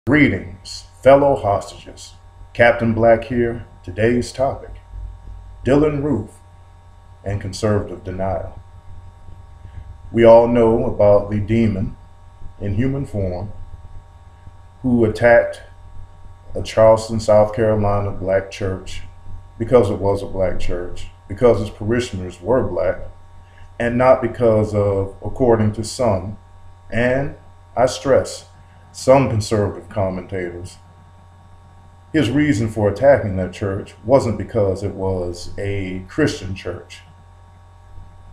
Greetings, fellow hostages. Captain Black here. Today's topic, Dylann Roof and conservative denial. We all know about the demon in human form who attacked a Charleston, South Carolina black church because it was a black church, because its parishioners were black, and not because of, according to some, and I stress, some conservative commentators, his reason for attacking that church wasn't because it was a Christian church.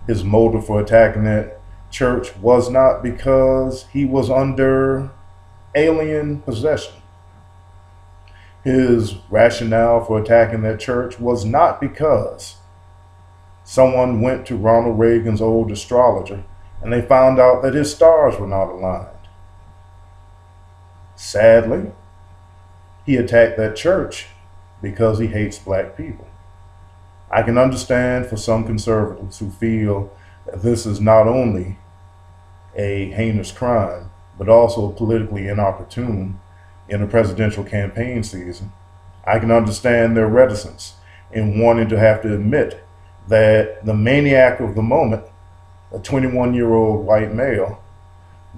His motive for attacking that church was not because he was under alien possession. His rationale for attacking that church was not because someone went to Ronald Reagan's old astrologer and they found out that his stars were not aligned. Sadly, he attacked that church because he hates black people. I can understand for some conservatives who feel that this is not only a heinous crime, but also politically inopportune in a presidential campaign season. I can understand their reticence in wanting to have to admit that the maniac of the moment, a 21-year-old white male,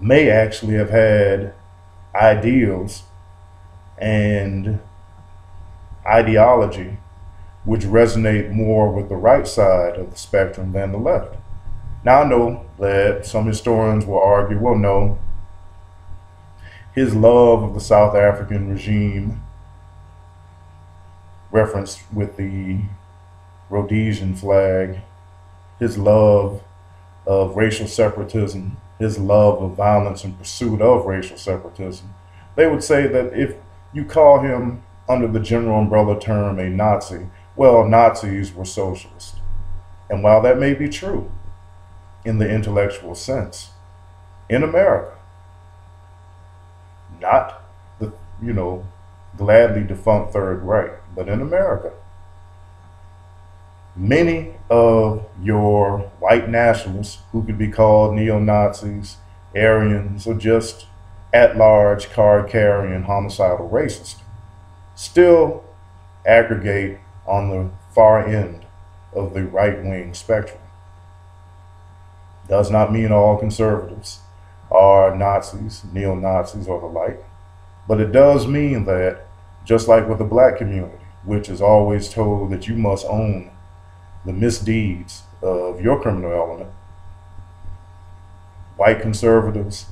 may actually have had ideals and ideology which resonate more with the right side of the spectrum than the left. Now, I know that some historians will argue, well, no, his love of the South African regime, referenced with the Rhodesian flag, his love of racial separatism, his love of violence and pursuit of racial separatism, they would say that if you call him under the general umbrella term a Nazi, well, Nazis were socialists. And while that may be true in the intellectual sense, in America, not the, gladly defunct Third Reich, but in America, many of your white nationalists who could be called neo-Nazis, Aryans, or just at-large card-carrying homicidal racists still aggregate on the far end of the right-wing spectrum. Does not mean all conservatives are Nazis, neo-Nazis, or the like, but it does mean that, just like with the black community, which is always told that you must own the misdeeds of your criminal element, white conservatives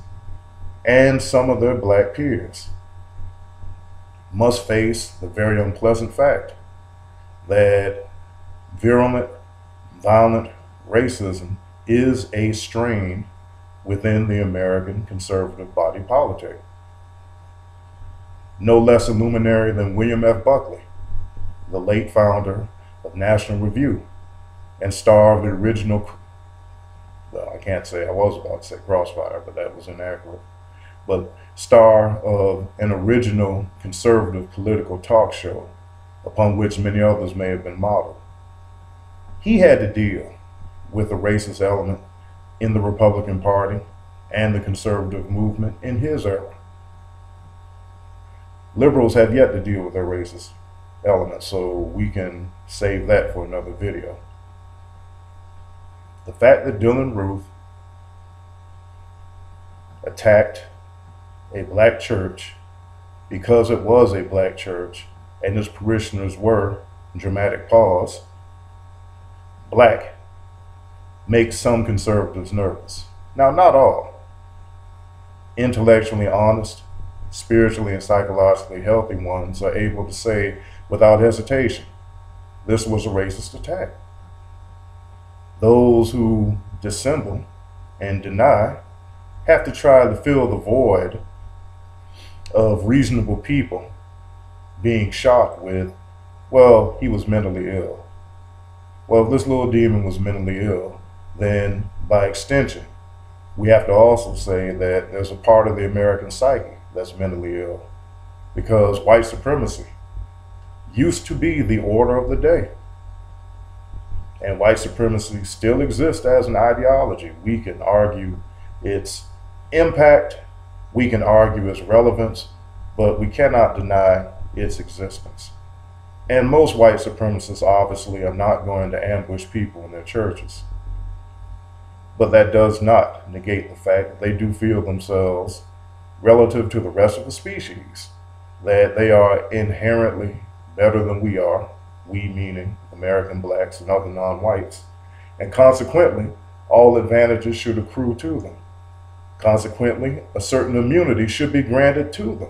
and some of their black peers must face the very unpleasant fact that virulent, violent racism is a strain within the American conservative body politic. No less a luminary than William F. Buckley, the late founder of National Review and star of the original, well, I can't say, I was about to say Crossfire, but that was inaccurate, but star of an original conservative political talk show upon which many others may have been modeled. He had to deal with a racist element in the Republican Party and the conservative movement in his era. Liberals have yet to deal with their racist element, so we can save that for another video. The fact that Dylann Roof attacked a black church because it was a black church and its parishioners were, dramatic pause, black, makes some conservatives nervous. Now, not all. Intellectually honest, spiritually and psychologically healthy ones are able to say without hesitation, this was a racist attack. Those who dissemble and deny have to try to fill the void of reasonable people being shocked with, well, he was mentally ill. Well, if this little demon was mentally ill, then by extension, we have to also say that there's a part of the American psyche that's mentally ill, because white supremacy used to be the order of the day. And white supremacy still exists as an ideology. We can argue its impact, we can argue its relevance, but we cannot deny its existence. And most white supremacists obviously are not going to ambush people in their churches. But that does not negate the fact that they do feel themselves, relative to the rest of the species, that they are inherently better than we are, we meaning American blacks and other non-whites, and consequently, all advantages should accrue to them. Consequently, a certain immunity should be granted to them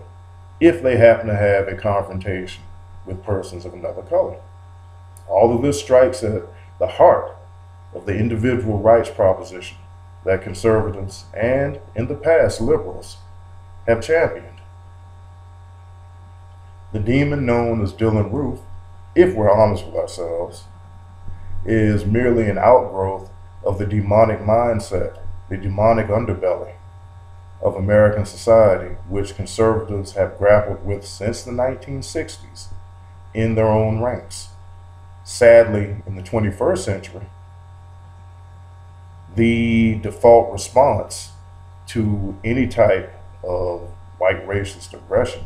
if they happen to have a confrontation with persons of another color. All of this strikes at the heart of the individual rights proposition that conservatives and, in the past, liberals have championed. The demon known as Dylann Roof, if we're honest with ourselves, is merely an outgrowth of the demonic mindset, the demonic underbelly of American society, which conservatives have grappled with since the 1960s in their own ranks. Sadly, in the 21st century, the default response to any type of white racist aggression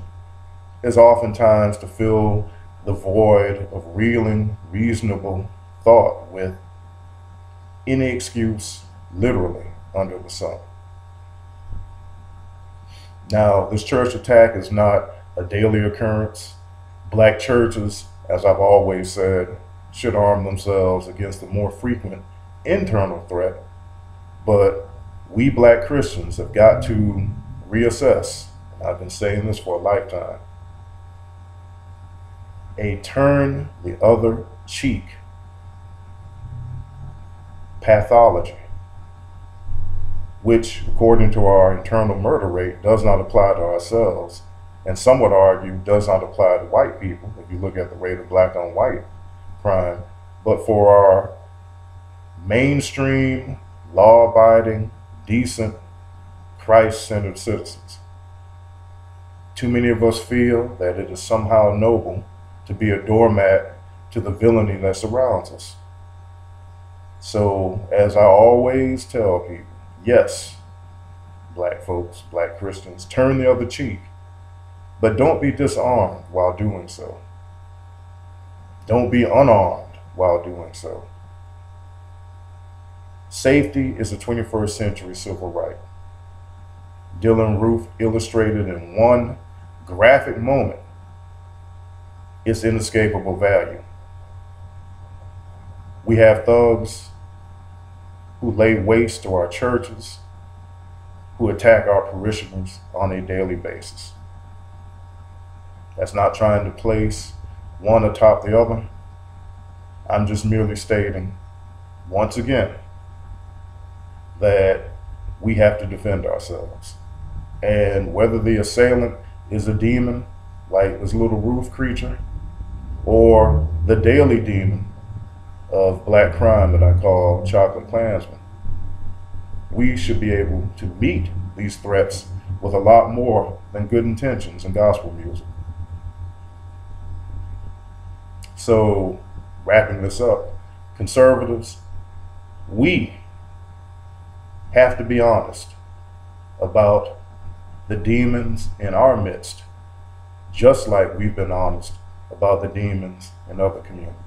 is oftentimes to fill the void of reasonable thought with any excuse, literally, under the sun. Now, this church attack is not a daily occurrence. Black churches, as I've always said, should arm themselves against the more frequent internal threat, but we black Christians have got to reassess, and I've been saying this for a lifetime, a turn the other cheek pathology, which, according to our internal murder rate, does not apply to ourselves, and some would argue does not apply to white people, if you look at the rate of black on white crime, but for our mainstream, law-abiding, decent, Christ-centered citizens. Too many of us feel that it is somehow noble to be a doormat to the villainy that surrounds us. So, as I always tell people, yes, black folks, black Christians, turn the other cheek, but don't be disarmed while doing so. Don't be unarmed while doing so. Safety is a 21st century civil right. Dylann Roof illustrated in one graphic moment its inescapable value. We have thugs who lay waste to our churches, who attack our parishioners on a daily basis. That's not trying to place one atop the other. I'm just merely stating, once again, that we have to defend ourselves. And whether the assailant is a demon, like this little roof creature, or the daily demon of black crime that I call Chocolate Klansman, we should be able to meet these threats with a lot more than good intentions and gospel music. So, wrapping this up, conservatives, we have to be honest about the demons in our midst, just like we've been honest about the demons in other communities.